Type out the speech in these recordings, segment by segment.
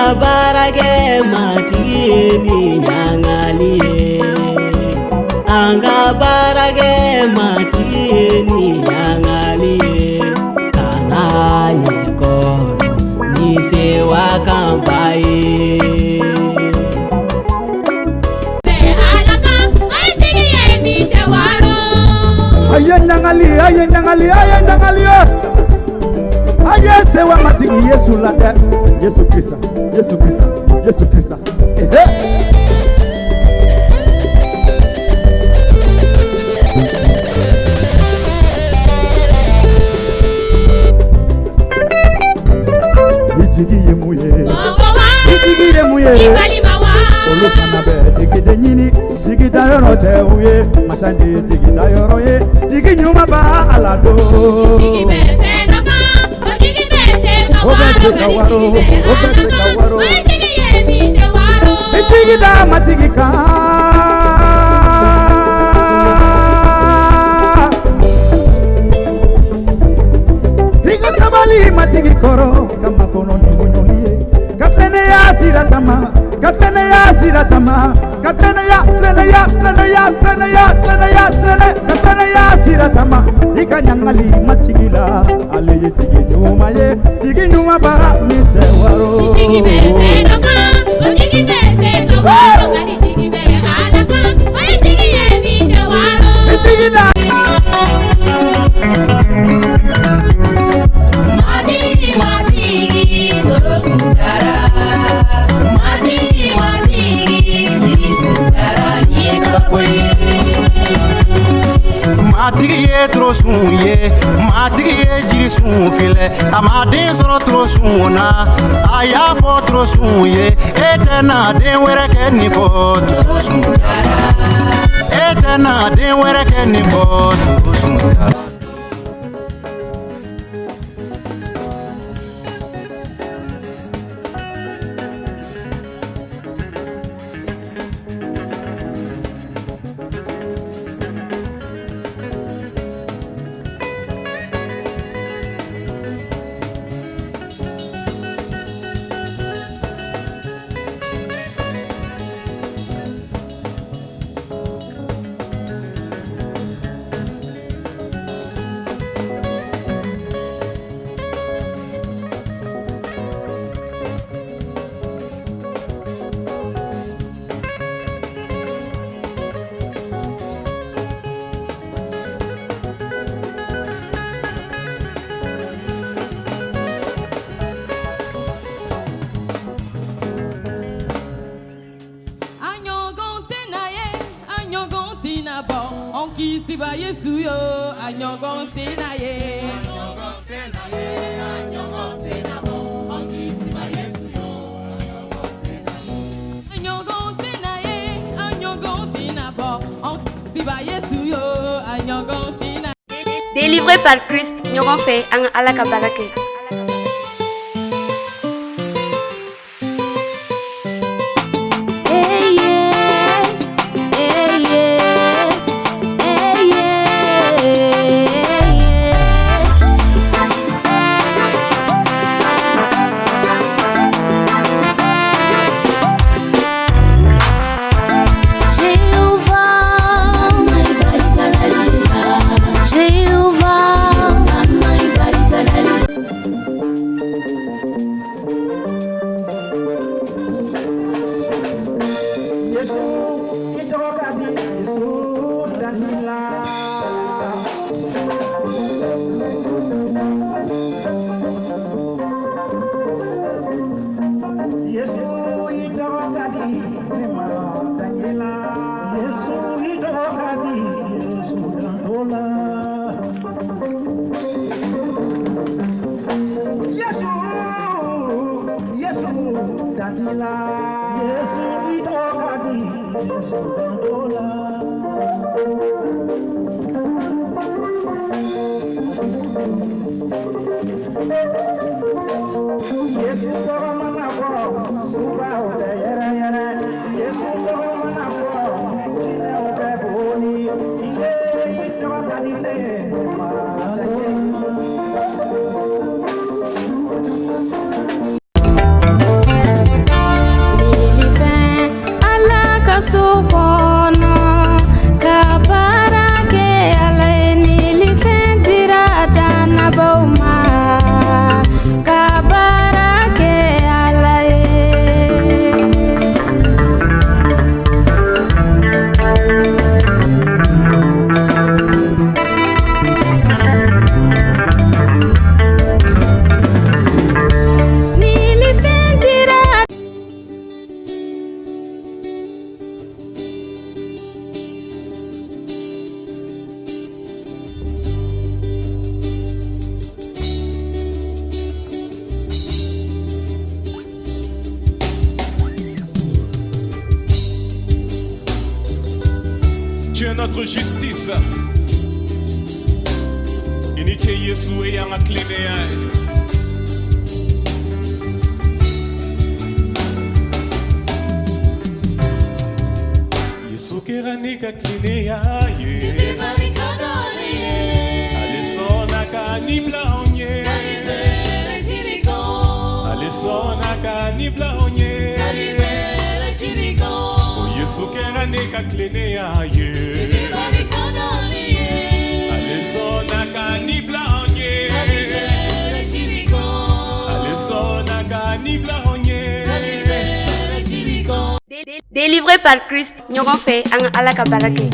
anga barage matini nyangali anga barage matini nyangali kananye koro ni se wakampai ayenyangali aye sewa matigi Yesu lade Yesu Krista Ijigiye muye olufana be jigide nyini jigida yoro te uye masande jigida yoro ye jigi nyuma ba alado jigibe te noka jigibe se kawaro jigiye mi te waro jigida matigika diga sabali matigikoro kama kono ni bunyolie katlene ya siratama Katlene ya siratama ikanyangali matigila aleye tiginyuma ye tiginyuma bara mitewaro tigibeenoka tigibe se kawaro ngadi tigibe alaka oye tigiye mitewaro tigida matigi dorosundara matigi ye trosun ye matigi ye jirisun file amaden soro trosun na aya fo trosun ye etena den were ke niko trosun dara etena den were ke niko trosun dara Kisi ba Yesu yo anyogon tenaye anyogon tenabo kisi ba Yesu yo anyogon tenabo kisi ba Yesu yo anyogon tenaye. Délivré par Christ ñogon fe ang alaka barake. sukono kabarake alaini lifentira dana bauma kabarake alaye Tu es notre justice. Iniche Yesu e yanga klinea. Yesu kerani ka klinea ye. Alesona ka nibla onye. Alesona ka nibla onye. Yesu kerani ka klinea ye. Alesona ka nibla onye. Alesona ka nibla onye. Délivré par Christ, ñogon fe ang alaka barake.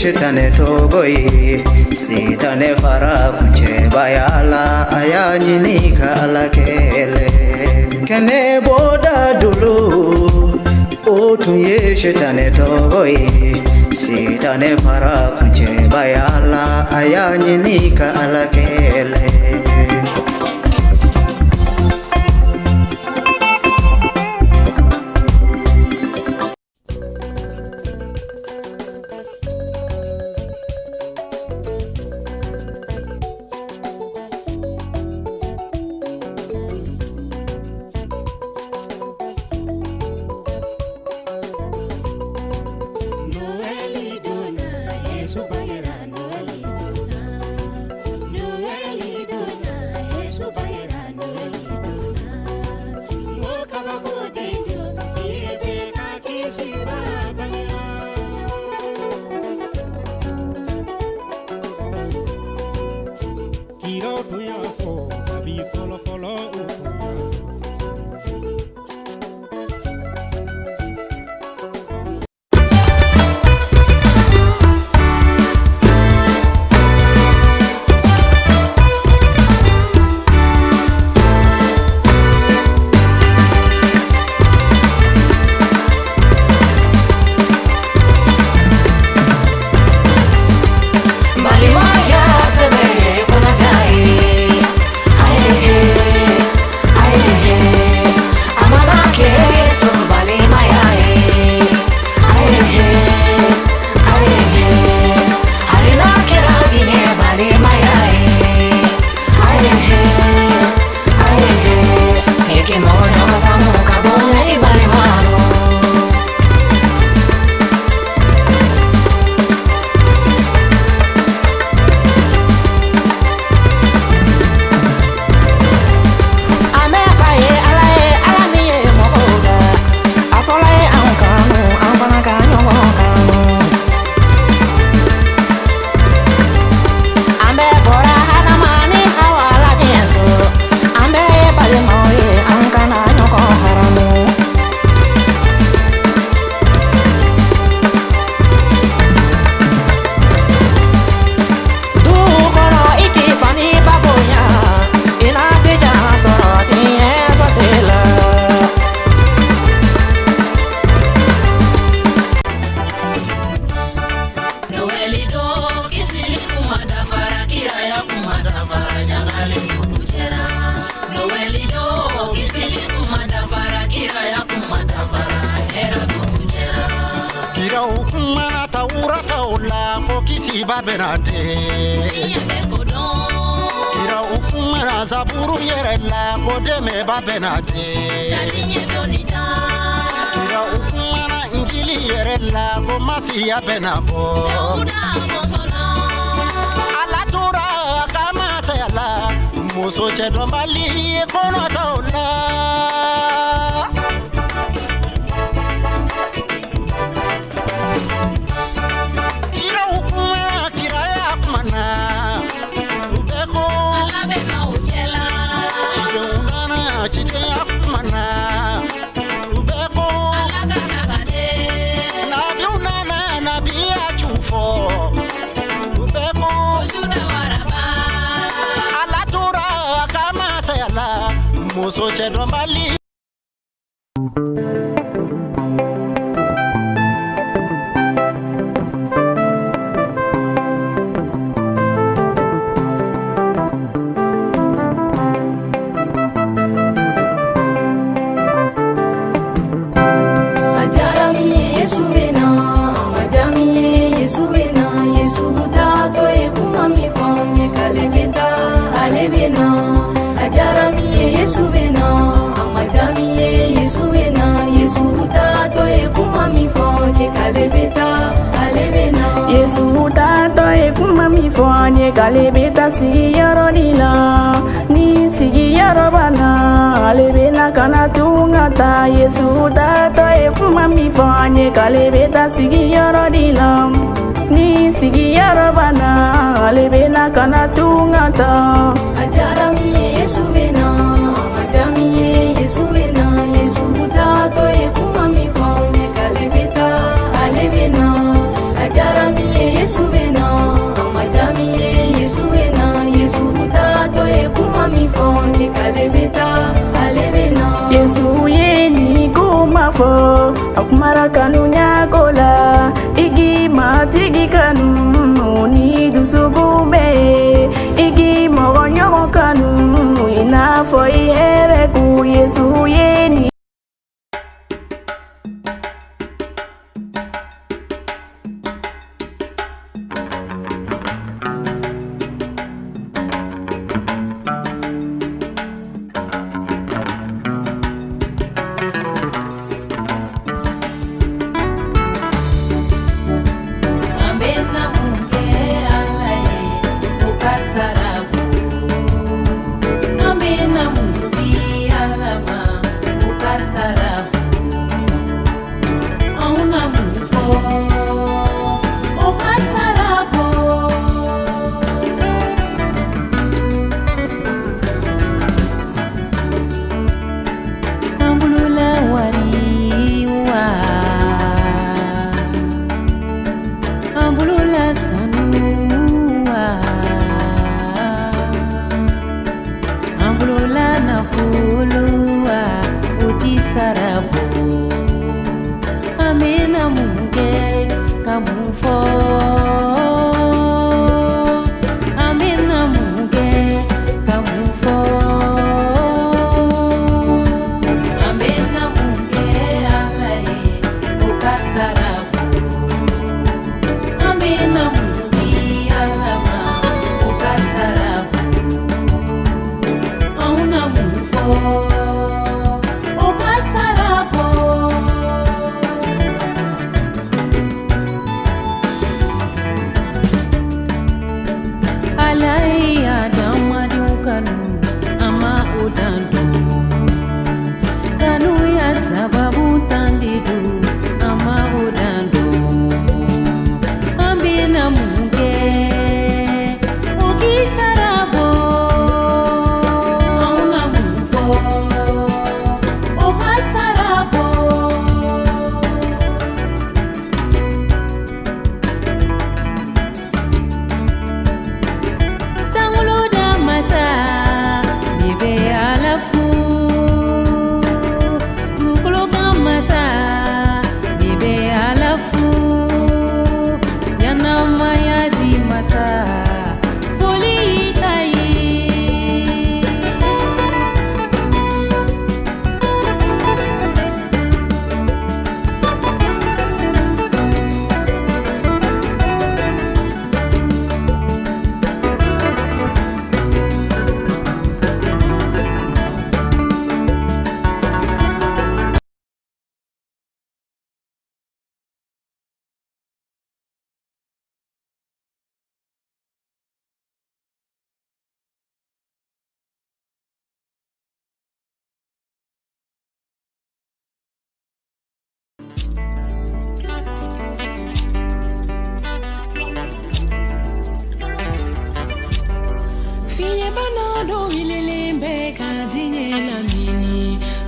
Shetane togoyi sitane fara kunche bayala ayani nika alakele kene boda dulu otunye shetane togoyi sitane fara kunche bayala ayani nika alakele. Kalebeta siyaro nila ni siyaro bana alebena kana tungata Yesu tato e kuma mi fanye kalebeta siyaro nila ni siyaro bana alebena kana tungata ajara mi Yesu bena ajami Yesu bena Yesu tato e kuma mi fanye kalebeta alebena ajara mi Yesu bena ajami Yesu bena Yesu tato e kuma mi fanye kalebeta alebena Yesu ye ni kuma fo akumara kanu nyakola igi matigi kanu ni dusugumbe igi mogonyo kanu ina fo yere ku Yesu ye ni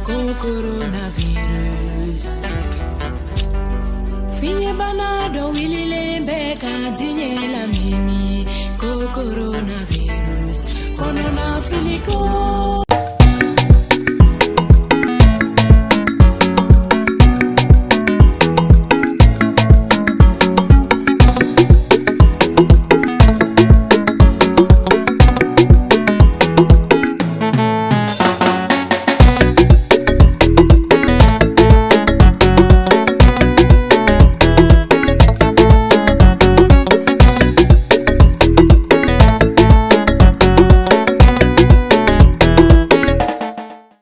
coronavirus. Finye banado wili lembe kadinye la mini coronavirus. Kono na filiko.